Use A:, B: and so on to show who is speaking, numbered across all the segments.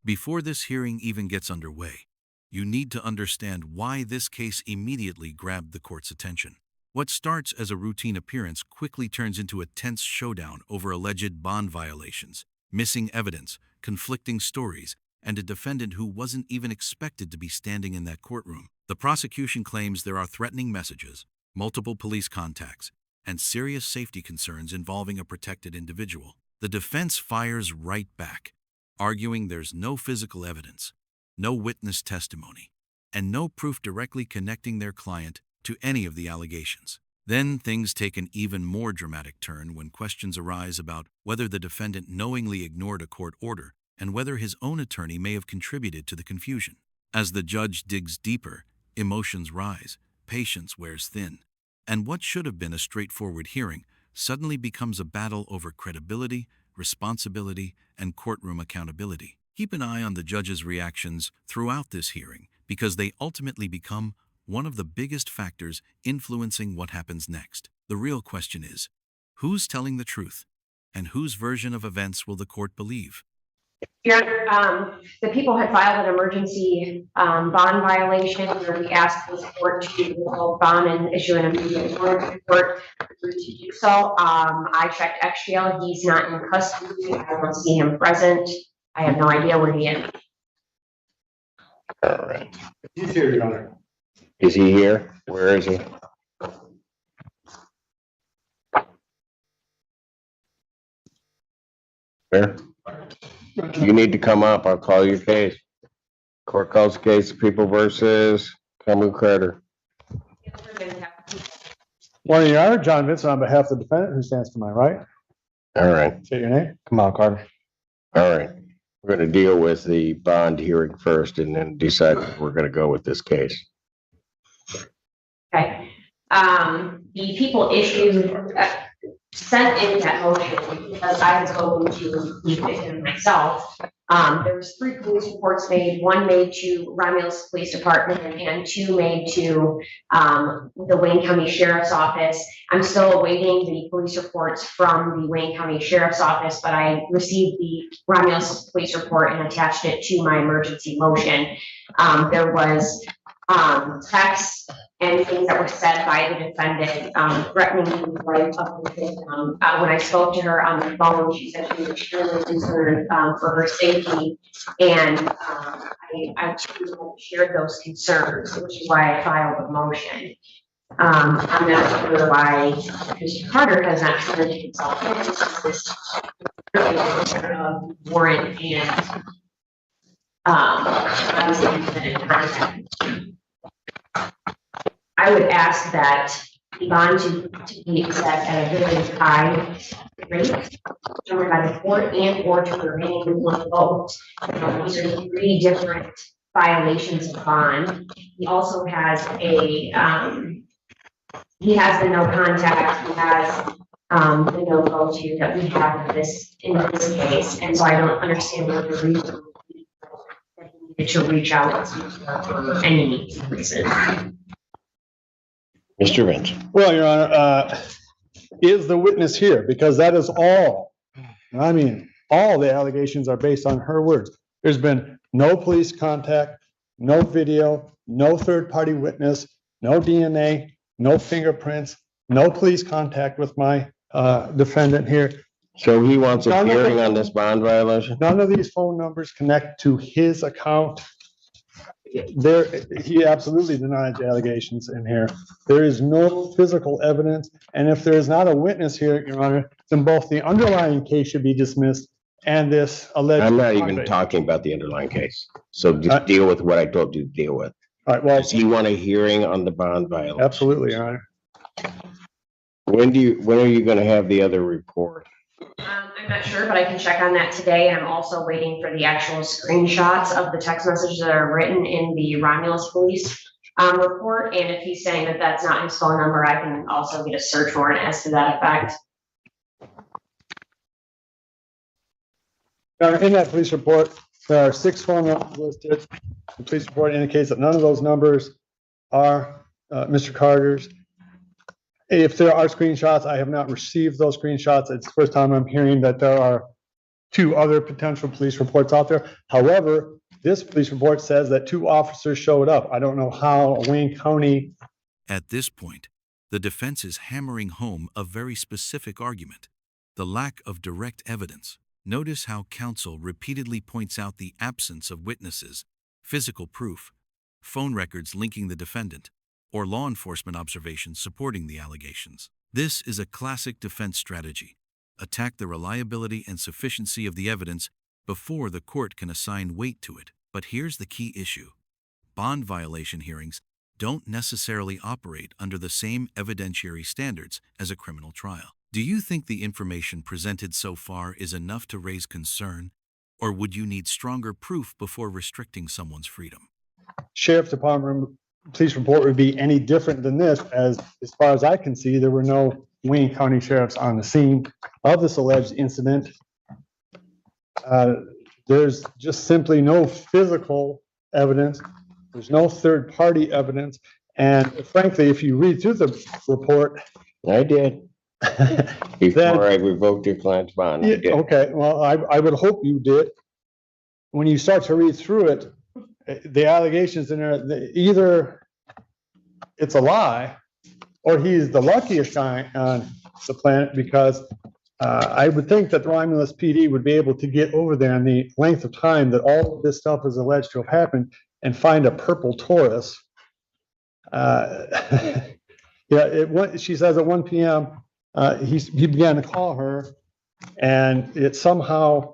A: Before this hearing even gets underway, you need to understand why this case immediately grabbed the court's attention. What starts as a routine appearance quickly turns into a tense showdown over alleged bond violations, missing evidence, conflicting stories, and a defendant who wasn't even expected to be standing in that courtroom. The prosecution claims there are threatening messages, multiple police contacts, and serious safety concerns involving a protected individual. The defense fires right back, arguing there's no physical evidence, no witness testimony, and no proof directly connecting their client to any of the allegations. Then things take an even more dramatic turn when questions arise about whether the defendant knowingly ignored a court order and whether his own attorney may have contributed to the confusion. As the judge digs deeper, emotions rise, patience wears thin, and what should have been a straightforward hearing suddenly becomes a battle over credibility, responsibility, and courtroom accountability. Keep an eye on the judge's reactions throughout this hearing because they ultimately become one of the biggest factors influencing what happens next. The real question is, who's telling the truth, and whose version of events will the court believe?
B: The people had filed an emergency bond violation where we asked the court to revoke bond and issue an immediate warrant report to do so. I checked XGL, he's not in custody. I don't see him present. I have no idea where he is.
C: All right.
D: He's here, Your Honor.
C: Is he here? Where is he? Where? You need to come up. I'll call your case. Court calls the case, People versus Cameron Carter.
D: Morning, Your Honor. John Vincent on behalf of the defendant who stands to my right.
C: All right.
D: Say your name. Come on, Carter.
C: All right. We're going to deal with the bond hearing first and then decide if we're going to go with this case.
B: Okay. The people issued, sent in that motion because I had spoken to the victim myself. There was 3 police reports made, 1 made to Romulus Police Department and 2 made to the Wayne County Sheriff's Office. I'm still awaiting the police reports from the Wayne County Sheriff's Office, but I received the Romulus Police report and attached it to my emergency motion. There was texts and things that were said by the defendant threatening the life of the victim. When I spoke to her on the phone, she said she was extremely concerned for her safety, and I shared those concerns, which is why I filed a motion. I'm not sure why Mr. Carter has not turned himself in this warrant and I would ask that the bond to be set at a very high rate, or by the court and or to remain in one vote. These are 3 different violations of bond. He also has a he has the no contact, he has the no go to that we have in this case, and so I don't understand what the reason that he needed to reach out for any reason.
C: Mr. Vince.
D: Well, Your Honor, is the witness here? Because that is all. I mean, all the allegations are based on her words. There's been no police contact, no video, no third-party witness, no DNA, no fingerprints, no police contact with my defendant here.
C: So he wants a hearing on this bond violation?
D: None of these phone numbers connect to his account. He absolutely denies the allegations in here. There is no physical evidence, and if there is not a witness here, Your Honor, then both the underlying case should be dismissed and this alleged.
C: I'm not even talking about the underlying case. So just deal with what I told you to deal with.
D: All right, well.
C: Does he want a hearing on the bond violation?
D: Absolutely, Your Honor.
C: When are you going to have the other report?
B: I'm not sure, but I can check on that today. I'm also waiting for the actual screenshots of the text messages that are written in the Romulus Police report. And if he's saying that that's not his phone number, I can also get a search warrant as to that effect.
D: Now, in that police report, there are 6 phone numbers listed. The police report indicates that none of those numbers are Mr. Carter's. If there are screenshots, I have not received those screenshots. It's the first time I'm hearing that there are 2 other potential police reports out there. However, this police report says that 2 officers showed up. I don't know how Wayne County.
A: At this point, the defense is hammering home a very specific argument: the lack of direct evidence. Notice how counsel repeatedly points out the absence of witnesses, physical proof, phone records linking the defendant, or law enforcement observations supporting the allegations. This is a classic defense strategy: attack the reliability and sufficiency of the evidence before the court can assign weight to it. But here's the key issue: bond violation hearings don't necessarily operate under the same evidentiary standards as a criminal trial. Do you think the information presented so far is enough to raise concern, or would you need stronger proof before restricting someone's freedom?
D: Sheriff's Department police report would be any different than this, as far as I can see, there were no Wayne County sheriffs on the scene of this alleged incident. There's just simply no physical evidence. There's no third-party evidence. And frankly, if you read through the report.
C: I did. Before I revoked your client's bond, I did.
D: Okay, well, I would hope you did. When you start to read through it, the allegations in there, either it's a lie or he's the luckiest guy on the planet, because I would think that the Romulus PD would be able to get over there in the length of time that all of this stuff is alleged to have happened and find a purple Taurus. She says at 1 p.m. He began to call her, and it somehow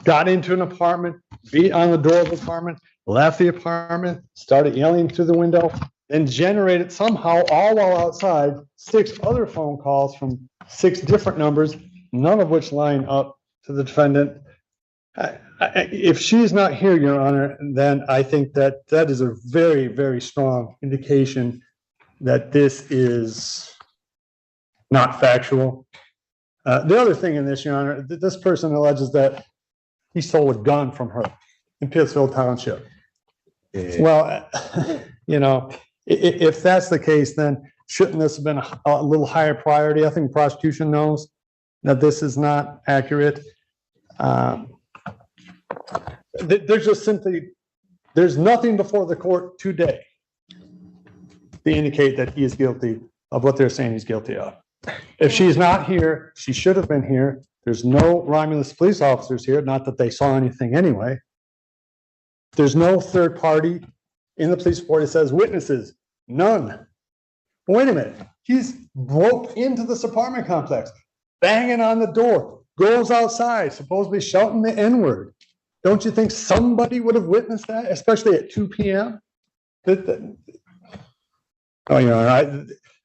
D: got into an apartment, beat on the door of the apartment, left the apartment, started yelling through the window, and generated somehow, all while outside, 6 other phone calls from 6 different numbers, none of which line up to the defendant. If she's not here, Your Honor, then I think that is a very, very strong indication that this is not factual. The other thing in this, Your Honor, this person alleges that he stole a gun from her in Pittsfield Township. Well, if that's the case, then shouldn't this have been a little higher priority? I think prosecution knows that this is not accurate. There's nothing before the court today to indicate that he is guilty of what they're saying he's guilty of. If she's not here, she should have been here. There's no Romulus police officers here, not that they saw anything anyway. There's no third party in the police report. It says witnesses, none. Wait a minute. He's broke into this apartment complex, banging on the door, goes outside, supposedly shouting the N-word. Don't you think somebody would have witnessed that, especially at 2 p.m.?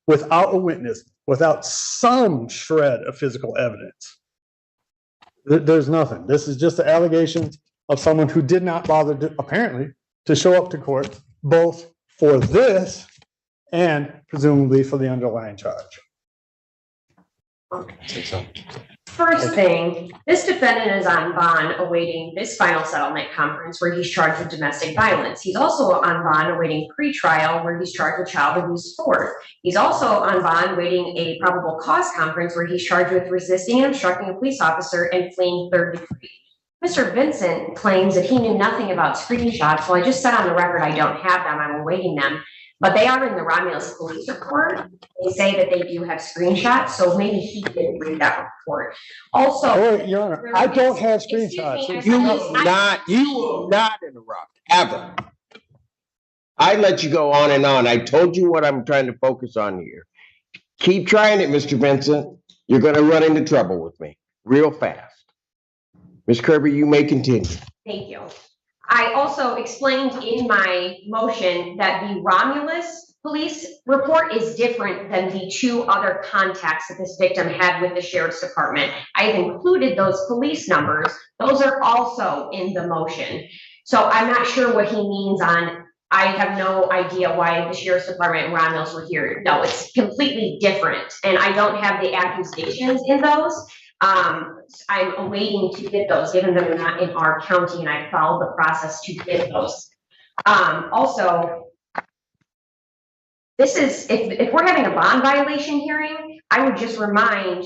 D: Without a witness, without some shred of physical evidence, there's nothing. This is just the allegations of someone who did not bother, apparently, to show up to court, both for this and presumably for the underlying charge.
B: First thing, this defendant is on bond awaiting this final settlement conference where he's charged with domestic violence. He's also on bond awaiting pre-trial where he's charged with child abuse force. He's also on bond awaiting a probable cause conference where he's charged with resisting and obstructing a police officer and fleeing third degree. Mr. Vincent claims that he knew nothing about screenshots. Well, I just said on the record I don't have them. I'm awaiting them. But they are in the Romulus police report. They say that they do have screenshots, so maybe he didn't read that report. Also,
D: oh, Your Honor, I don't have screenshots.
C: You will not interrupt, ever. I let you go on and on. I told you what I'm trying to focus on here. Keep trying it, Mr. Vincent. You're going to run into trouble with me real fast. Ms. Kirby, you may continue.
B: Thank you. I also explained in my motion that the Romulus police report is different than the 2 other contacts that this victim had with the sheriff's department. I have included those police numbers. Those are also in the motion. So I'm not sure what he means on, I have no idea why the sheriff's department and Romulus were here. No, it's completely different. And I don't have the accusations in those. I'm awaiting to get those, given that they're not in our county, and I followed the process to get those. Also, this is, if we're having a bond violation hearing, I would just remind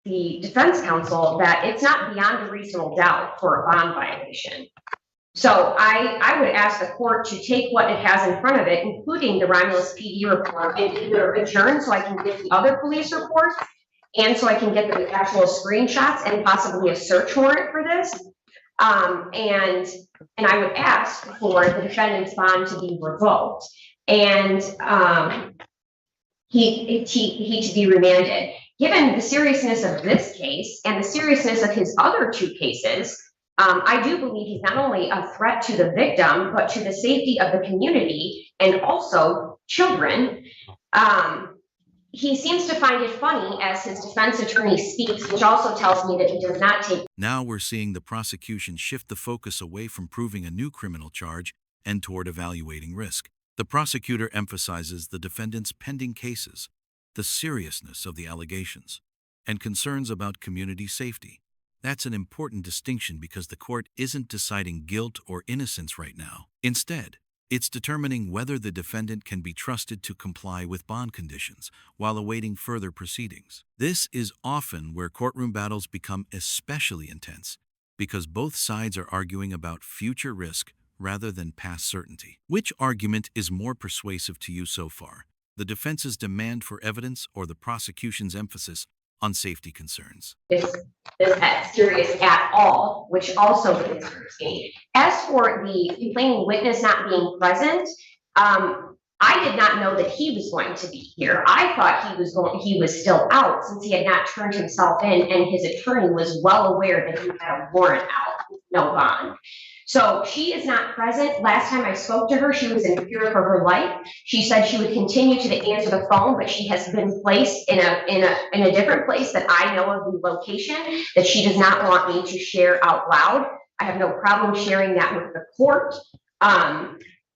B: the defense counsel that it's not beyond a reasonable doubt for a bond violation. So I would ask the court to take what it has in front of it, including the Romulus PD report, and either adjourn so I can get the other police reports and so I can get the actual screenshots and possibly a search warrant for this. And I would ask for the defendant's bond to be revoked and he to be remanded. Given the seriousness of this case and the seriousness of his other two cases, I do believe he's not only a threat to the victim, but to the safety of the community and also children. He seems to find it funny as his defense attorney speaks, which also tells me that he does not take.
A: Now we're seeing the prosecution shift the focus away from proving a new criminal charge and toward evaluating risk. The prosecutor emphasizes the defendant's pending cases, the seriousness of the allegations, and concerns about community safety. That's an important distinction because the court isn't deciding guilt or innocence right now. Instead, it's determining whether the defendant can be trusted to comply with bond conditions while awaiting further proceedings. This is often where courtroom battles become especially intense because both sides are arguing about future risk rather than past certainty. Which argument is more persuasive to you so far? The defense's demand for evidence or the prosecution's emphasis on safety concerns?
B: Is that serious at all, which also concerns me. As for the complaining witness not being present, I did not know that he was going to be here. I thought he was still out since he had not turned himself in, and his attorney was well aware that he had a warrant out, no bond. So she is not present. Last time I spoke to her, she was in fear for her life. She said she would continue to answer the phone, but she has been placed in a different place that I know of the location that she does not want me to share out loud. I have no problem sharing that with the court,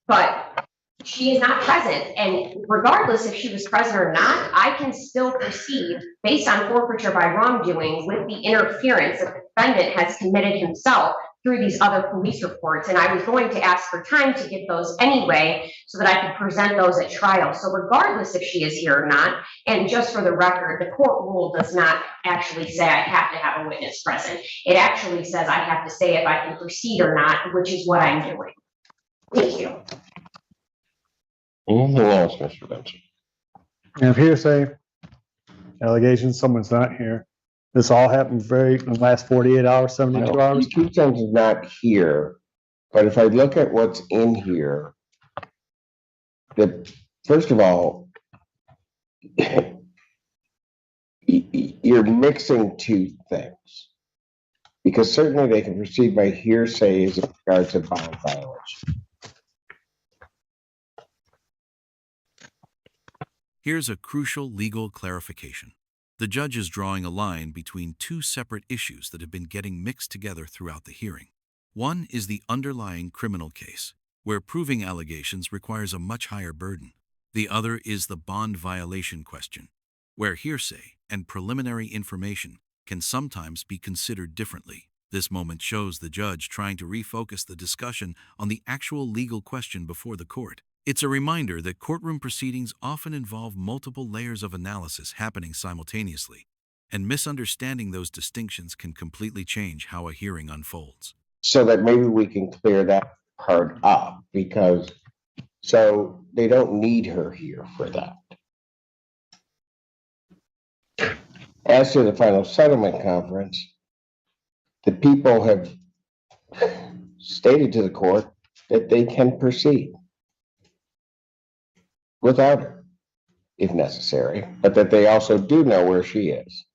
B: but she is not present. And regardless if she was present or not, I can still proceed based on forfeiture by wrongdoing with the interference that the defendant has committed himself through these other police reports. And I was going to ask for time to get those anyway so that I could present those at trial. So regardless if she is here or not, and just for the record, the court rule does not actually say I have to have a witness present. It actually says I have to say if I can proceed or not, which is what I'm doing. Thank you.
C: Anything else, Mr. Benson?
D: And if hearsay, allegations, someone's not here. This all happened in the last 48 hours, 72 hours.
C: Keaton's is not here, but if I look at what's in here, first of all, you're mixing two things. Because certainly they can proceed by hearsay as regards to bond violation.
A: Here's a crucial legal clarification. The judge is drawing a line between two separate issues that have been getting mixed together throughout the hearing. One is the underlying criminal case, where proving allegations requires a much higher burden. The other is the bond violation question, where hearsay and preliminary information can sometimes be considered differently. This moment shows the judge trying to refocus the discussion on the actual legal question before the court. It's a reminder that courtroom proceedings often involve multiple layers of analysis happening simultaneously, and misunderstanding those distinctions can completely change how a hearing unfolds.
C: So that maybe we can clear that part up, because so they don't need her here for that. As to the final settlement conference, the people have stated to the court that they can proceed without her, if necessary, but that they also do know where she is.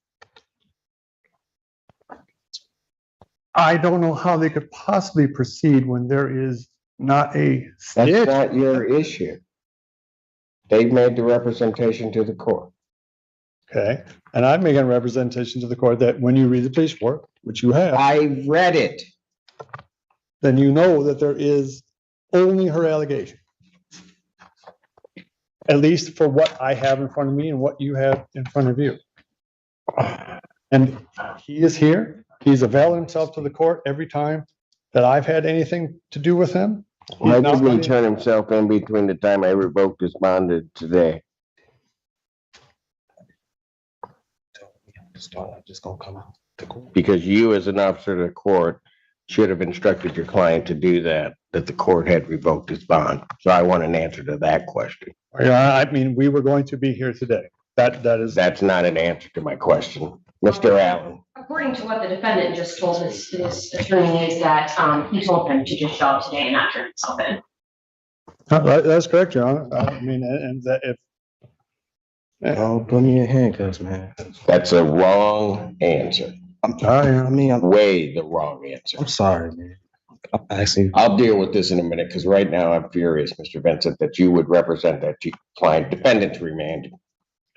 D: I don't know how they could possibly proceed when there is not a snitch.
C: That's not your issue. They've made the representation to the court.
D: Okay, and I'm making a representation to the court that when you read the police report, which you have,
C: I read it.
D: then you know that there is only her allegation. At least for what I have in front of me and what you have in front of you. And he is here. He's availed himself to the court every time that I've had anything to do with him.
C: Why didn't he turn himself in between the time I revoked his bond and today?
E: just gonna come out to court.
C: Because you, as an officer of the court, should have instructed your client to do that the court had revoked his bond. So I want an answer to that question.
D: Yeah, I mean, we were going to be here today.
C: That's not an answer to my question. Mr. Allen,
B: According to what the defendant just told his attorney is that, he told him to just show up today and not turn himself in.
D: That's correct, Your Honor. I mean, and that if.
E: Oh, put me in handcuffs, man.
C: that's a wrong answer.
E: I'm
C: Way the wrong answer.
E: I'm sorry, man. I'm asking.
C: I'll deal with this in a minute, because right now I'm furious, Mr. Vincent, that you would represent that client defendant remanded.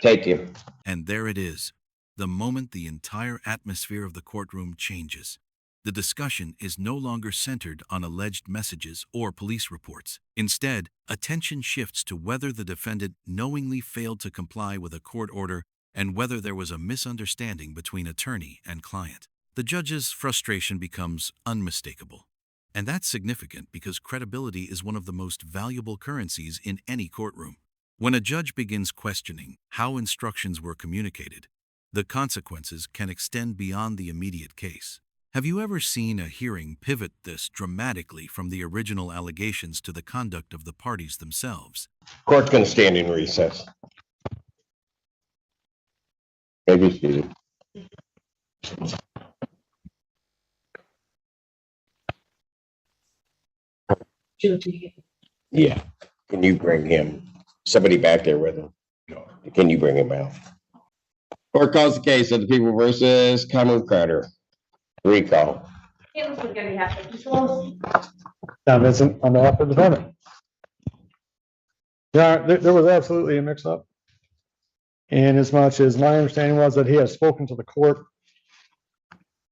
C: Take him.
A: And there it is. The moment the entire atmosphere of the courtroom changes. The discussion is no longer centered on alleged messages or police reports. Instead, attention shifts to whether the defendant knowingly failed to comply with a court order and whether there was a misunderstanding between attorney and client. The judge's frustration becomes unmistakable. And that's significant because credibility is one of the most valuable currencies in any courtroom. When a judge begins questioning how instructions were communicated, the consequences can extend beyond the immediate case. Have you ever seen a hearing pivot this dramatically from the original allegations to the conduct of the parties themselves?
C: Court's going to stand in recess. Maybe seated. Yeah. Can you bring him? Somebody back there with him. Can you bring him out? Court calls the case of the people versus Cameron Carter. Recall.
B: It was going to have to control.
D: Now, Vincent, on behalf of the defendant. Yeah, there was absolutely a mix-up. And as much as my understanding was that he had spoken to the court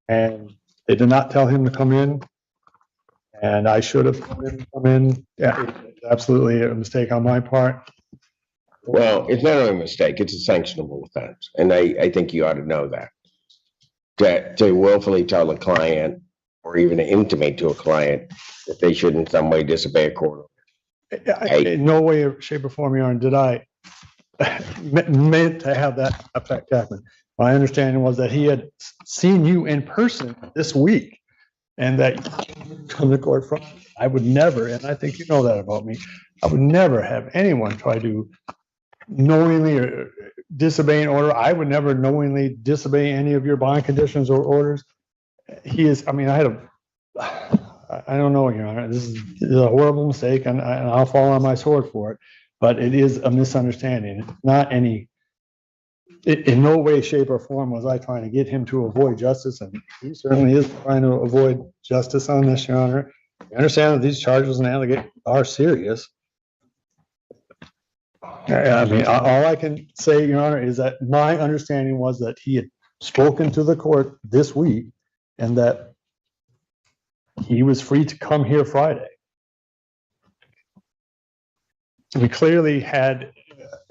D: and they did not tell him to come in, and I should have come in. Yeah, it's absolutely a mistake on my part.
C: Well, it's not only a mistake, it's a sanctionable offense. And I think you ought to know that. To willfully tell a client or even to intimate to a client that they should in some way disobey a court order.
D: In no way, shape, or form, Your Honor, did I meant to have that effect happen. My understanding was that he had seen you in person this week and that from the court front, I would never, and I think you know that about me, I would never have anyone try to knowingly or disobey an order. I would never knowingly disobey any of your bond conditions or orders. He is, I mean, I don't know, Your Honor, this is a horrible mistake and I'll fall on my sword for it, but it is a misunderstanding. Not any, in no way, shape or form was I trying to get him to avoid justice, and he certainly is trying to avoid justice on this, Your Honor. I understand that these charges and allegations are serious. I mean, all I can say, Your Honor, is that my understanding was that he had spoken to the court this week and that he was free to come here Friday. We clearly had,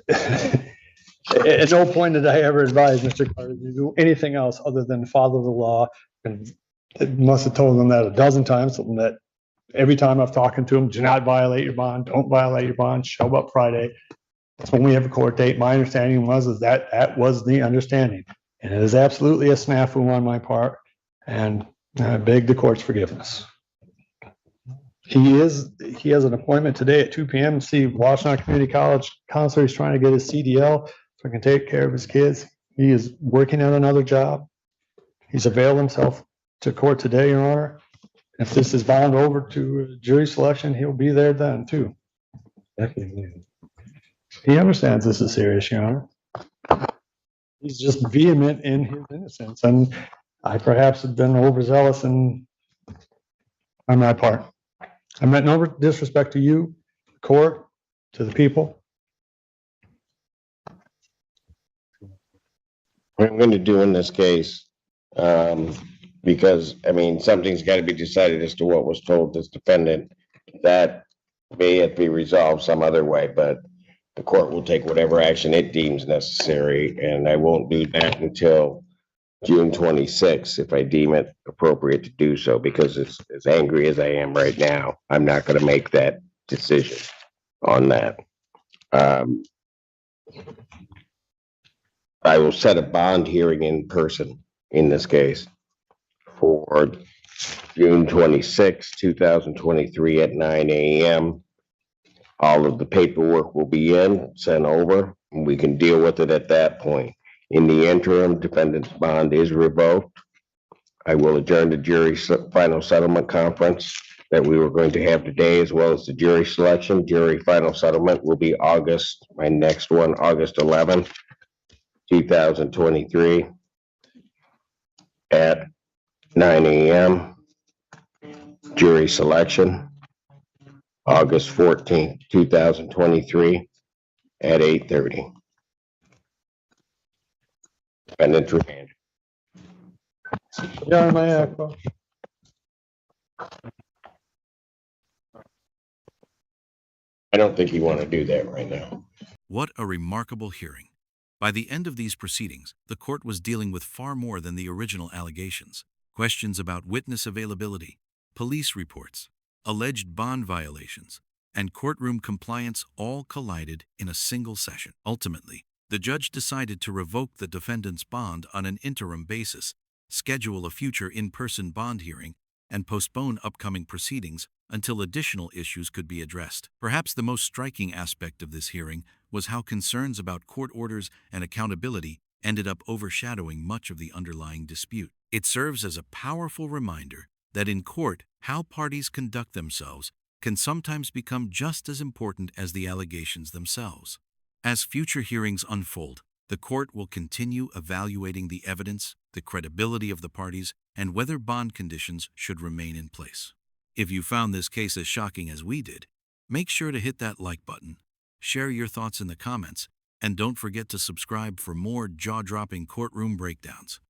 D: at no point did I ever advise Mr. Carter to do anything else other than follow the law. And I must have told him that a dozen times, that every time I've talked to him, do not violate your bond, don't violate your bond, show up Friday. That's when we have a court date. My understanding was that was the understanding. And it is absolutely a snafu on my part. And I beg the court's forgiveness. He has an appointment today at 2 p.m. to see Washington Community College counselor. He's trying to get his CDL so he can take care of his kids. He is working at another job. He's availed himself to court today, Your Honor. If this is bound over to jury selection, he'll be there then too. He understands this is serious, Your Honor. He's just vehement in his innocence, and I perhaps have been overzealous on my part. I meant no disrespect to you, the court, to the people.
C: What I'm going to do in this case, because, I mean, something's got to be decided as to what was told this defendant. That may have to be resolved some other way, but the court will take whatever action it deems necessary, and I won't do that until June 26th, if I deem it appropriate to do so, because as angry as I am right now, I'm not going to make that decision on that. I will set a bond hearing in person in this case for June 26, 2023 at 9 a.m. All of the paperwork will be sent over, and we can deal with it at that point. In the interim, defendant's bond is revoked. I will adjourn the jury final settlement conference that we were going to have today, as well as the jury selection. Jury final settlement will be my next one, August 11th, 2023 at 9 a.m. Jury selection, August 14th, 2023 at 8:30. Defendant's remanded.
D: Yeah, my echo.
C: I don't think you want to do that right now.
A: What a remarkable hearing. By the end of these proceedings, the court was dealing with far more than the original allegations. Questions about witness availability, police reports, alleged bond violations, and courtroom compliance all collided in a single session. Ultimately, the judge decided to revoke the defendant's bond on an interim basis, schedule a future in-person bond hearing, and postpone upcoming proceedings until additional issues could be addressed. Perhaps the most striking aspect of this hearing was how concerns about court orders and accountability ended up overshadowing much of the underlying dispute. It serves as a powerful reminder that in court, how parties conduct themselves can sometimes become just as important as the allegations themselves. As future hearings unfold, the court will continue evaluating the evidence, the credibility of the parties, and whether bond conditions should remain in place. If you found this case as shocking as we did, make sure to hit that like button, share your thoughts in the comments, and don't forget to subscribe for more jaw-dropping courtroom breakdowns.